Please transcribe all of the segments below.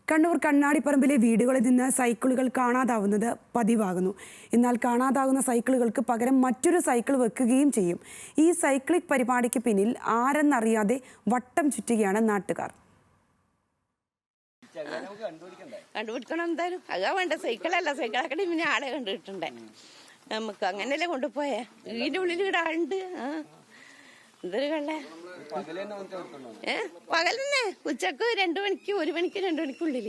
കണ്ണൂർ കണ്ണാടിപ്പറമ്പിലെ വീടുകളിൽ നിന്ന് സൈക്കിളുകൾ കാണാതാവുന്നത് പതിവാകുന്നു. എന്നാൽ കാണാതാകുന്ന സൈക്കിളുകൾക്ക് പകരം മറ്റൊരു സൈക്കിൾ വെക്കുകയും ചെയ്യും. ഈ സൈക്ലിക് പരിപാടിക്ക് പിന്നിൽ ആരെന്നറിയാതെ വട്ടം ചുറ്റുകയാണ് നാട്ടുകാർ. കണ്ടുപിടിക്കണം എന്തായാലും. അതാ വേണ്ട, സൈക്കിളല്ല, സൈക്കിളാക്കണ പിന്നെ ആളെ കണ്ടിട്ടുണ്ടേ. നമുക്ക് അങ്ങനെയല്ലേ കൊണ്ടുപോയേ. വീടിന്റെ ഉള്ളിൽ ഇവിടെ ആളുണ്ട്. എന്തൊരു കള്ളേ. പകൽ തന്നെ ഉച്ചക്ക് 2 മണിക്ക് 1 മണിക്ക് 2 മണിക്കുള്ളിൽ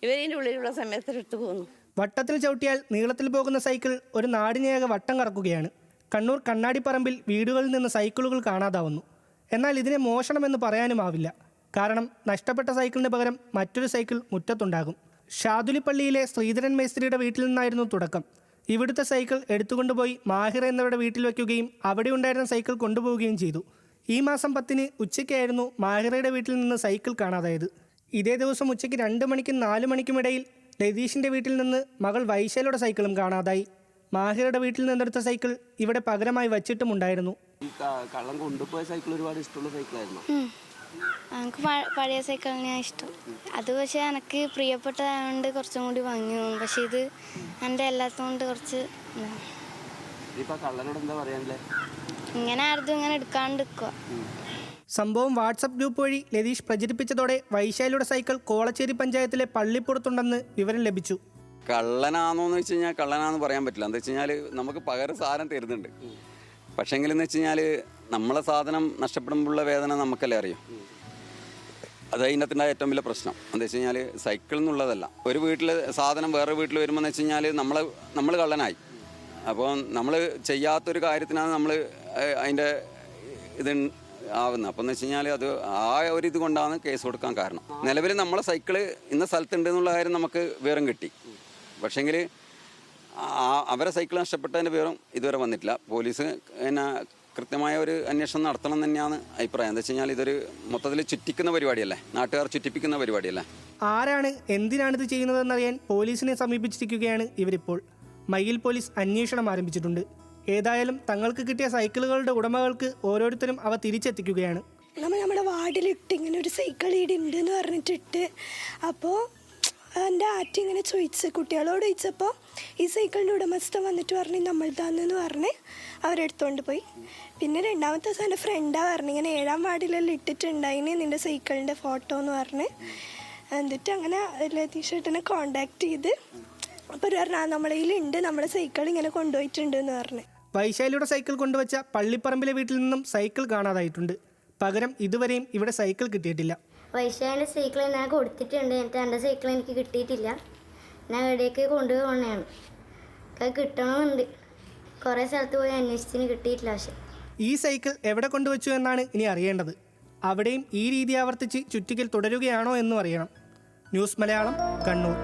ഇവരിന്റെ ഉള്ളിലുള്ള സമയത്ത് എടുത്തു പോകുന്നു. വട്ടത്തിൽ ചവിട്ടിയാൽ നീളത്തിൽ പോകുന്ന സൈക്കിൾ ഒരു നാടിനെയാകെ വട്ടം കറക്കുകയാണ്. കണ്ണൂർ കണ്ണാടിപ്പറമ്പിൽ വീടുകളിൽ നിന്ന് സൈക്കിളുകൾ കാണാതാവുന്നു. എന്നാൽ ഇതിനെ മോഷണമെന്ന് പറയാനുമാവില്ല. കാരണം നഷ്ടപ്പെട്ട സൈക്കിളിന് പകരം മറ്റൊരു സൈക്കിൾ മുറ്റത്തുണ്ടാകും. ഷാദുലിപ്പള്ളിയിലെ ശ്രീധരൻ മേസ്ത്രിയുടെ വീട്ടിൽ നിന്നായിരുന്നു തുടക്കം. ഇവിടുത്തെ സൈക്കിൾ എടുത്തുകൊണ്ടുപോയി മാഹിറ എന്നവരുടെ വീട്ടിൽ വയ്ക്കുകയും അവിടെ ഉണ്ടായിരുന്ന സൈക്കിൾ കൊണ്ടുപോവുകയും ചെയ്തു. ഈ മാസം 10-ന് ഉച്ചയ്ക്കായിരുന്നു മാഹിറയുടെ വീട്ടിൽ നിന്ന് സൈക്കിൾ കാണാതായത്. ഇതേ ദിവസം ഉച്ചയ്ക്ക് 2 മണിക്കും 4 മണിക്കുമിടയിൽ ലതീഷിൻ്റെ വീട്ടിൽ നിന്ന് മകൾ വൈശാലിയുടെ സൈക്കിളും കാണാതായി. മാഹിറയുടെ വീട്ടിൽ നിന്നെടുത്ത സൈക്കിൾ ഇവിടെ പകരമായി വച്ചിട്ടുമുണ്ടായിരുന്നു. ഈ കള്ളം കൊണ്ടുപോയ സൈക്കിൾ ഒരുപാട് ഇഷ്ടമുള്ള സൈക്കിളായിരുന്നു. എനിക്ക് പഴയ സൈക്കിളിനെയാണ് ഇഷ്ടം. അത് പക്ഷേ എനിക്ക് പ്രിയപ്പെട്ടതായതുകൊണ്ട് കുറച്ചും കൂടി വാങ്ങി തോന്നും. പക്ഷെ ഇത് എൻ്റെ എല്ലാത്തുകൊണ്ട് കുറച്ച് ഇങ്ങനെ ആർക്കും ഇങ്ങനെ എടുക്കാണ്ടിരിക്കുക. സംഭവം വാട്സപ്പ് ഗ്രൂപ്പ് വഴി ലതീഷ് പ്രചരിപ്പിച്ചതോടെ വൈശാലിയുടെ സൈക്കിൾ കോളച്ചേരി പഞ്ചായത്തിലെ പള്ളിപ്പുറത്തുണ്ടെന്ന് വിവരം ലഭിച്ചു. കള്ളനാണോന്ന് വെച്ച് കഴിഞ്ഞാൽ കള്ളനാണെന്ന് പറയാൻ പറ്റില്ല. എന്താ വെച്ച് കഴിഞ്ഞാൽ നമുക്ക് പകരം സാധനം തരുന്നുണ്ട്. പക്ഷേങ്കിലെന്ന് വെച്ച് കഴിഞ്ഞാൽ നമ്മളെ സാധനം നഷ്ടപ്പെടുമ്പോഴുള്ള വേദന നമുക്കല്ലേ അറിയും. അത് അതിനകത്തിൻ്റെ ഏറ്റവും വലിയ പ്രശ്നം എന്താ വെച്ച് കഴിഞ്ഞാൽ സൈക്കിൾ എന്നുള്ളതല്ല, ഒരു വീട്ടിൽ സാധനം വേറെ വീട്ടിൽ വരുമ്പോൾ എന്ന് വെച്ച് കഴിഞ്ഞാൽ നമ്മൾ കള്ളനായി. അപ്പോൾ നമ്മൾ ചെയ്യാത്തൊരു കാര്യത്തിനാണ് നമ്മൾ അതിൻ്റെ ഇത് ആവുന്നത്. അപ്പോൾ എന്ന് വെച്ച് കഴിഞ്ഞാൽ അത് ആ ഒരു ഇത് കൊണ്ടാണ് കേസ് കൊടുക്കാൻ കാരണം. നിലവിൽ നമ്മളെ സൈക്കിള് ഇന്ന സ്ഥലത്തുണ്ട് എന്നുള്ള കാര്യം നമുക്ക് വിവരം കിട്ടി. പക്ഷേങ്കിൽ അവരെ സൈക്കിൾ നഷ്ടപ്പെട്ടതിൻ്റെ വിവരം ഇതുവരെ വന്നിട്ടില്ല. പോലീസ് കൃത്യമായ ഒരു അന്വേഷണം നടത്തണം തന്നെയാണ് അഭിപ്രായം. എന്താ വെച്ച് കഴിഞ്ഞാൽ ഇതൊരു മൊത്തത്തിൽ ചുറ്റിക്കുന്ന പരിപാടിയല്ലേ, നാട്ടുകാർ ചുറ്റിപ്പിക്കുന്ന പരിപാടിയല്ലേ. ആരാണ് എന്തിനാണിത് ചെയ്യുന്നതെന്നറിയാൻ പോലീസിനെ സമീപിച്ചിരിക്കുകയാണ് ഇവരിപ്പോൾ. മയ്യിൽ പോലീസ് അന്വേഷണം ആരംഭിച്ചിട്ടുണ്ട്. ഏതായാലും തങ്ങൾക്ക് കിട്ടിയ സൈക്കിളുകളുടെ ഉടമകൾക്ക് ഓരോരുത്തരും അവ തിരിച്ചെത്തിക്കുകയാണ്. നമ്മുടെ വാർഡിലിട്ട് ഇങ്ങനെ ഒരു സൈക്കിൾ ഉണ്ട് എന്ന് പറഞ്ഞിട്ടിട്ട്, അപ്പോൾ എൻ്റെ ആറ്റി ഇങ്ങനെ കുട്ടികളോട് ചോദിച്ചപ്പോൾ ഈ സൈക്കിളിൻ്റെ ഉടമസ്ഥൻ വന്നിട്ട് പറഞ്ഞ് നമ്മൾതാന്ന് പറഞ്ഞ് അവരെടുത്തുകൊണ്ട് പോയി. പിന്നെ 2ാമത്തെ ദിവസം എൻ്റെ ഫ്രണ്ടാണ് പറഞ്ഞ് ഇങ്ങനെ 7-ാം വാർഡിലെല്ലാം ഇട്ടിട്ടുണ്ടായിന് നിൻ്റെ സൈക്കിളിൻ്റെ ഫോട്ടോ എന്ന് പറഞ്ഞ്. എന്നിട്ട് അങ്ങനെ ലതീഷ് ചേട്ടനെ കോണ്ടാക്ട് ചെയ്ത് അപ്പോൾ പറഞ്ഞാൽ നമ്മളെ കയ്യിലുണ്ട്, നമ്മുടെ സൈക്കിൾ ഇങ്ങനെ കൊണ്ടുപോയിട്ടുണ്ട് എന്ന് പറഞ്ഞ്. വൈശാലിയുടെ സൈക്കിൾ കൊണ്ടുവച്ച പള്ളിപ്പറമ്പിലെ വീട്ടിൽ നിന്നും സൈക്കിൾ കാണാതായിട്ടുണ്ട്. പകരം ഇതുവരെയും ഇവിടെ സൈക്കിൾ കിട്ടിയിട്ടില്ല. വൈശാലിൻ്റെ സൈക്കിൾ ഞാൻ കൊടുത്തിട്ടുണ്ട്. എന്നിട്ട് എൻ്റെ സൈക്കിൾ എനിക്ക് കിട്ടിയിട്ടില്ല. ഞാൻ എവിടേക്ക് കൊണ്ടുപോകണതാണ്. അത് കിട്ടണമെന്നുണ്ട്. കുറേ സ്ഥലത്ത് പോയി അന്വേഷിച്ചിന് കിട്ടിയിട്ടില്ല. പക്ഷെ ഈ സൈക്കിൾ എവിടെ കൊണ്ടുവച്ചു എന്നാണ് ഇനി അറിയേണ്ടത്. അവിടെയും ഈ രീതി ആവർത്തിച്ച് ചുറ്റിക്കൽ തുടരുകയാണോ എന്നും അറിയണം. ന്യൂസ് മലയാളം, കണ്ണൂർ.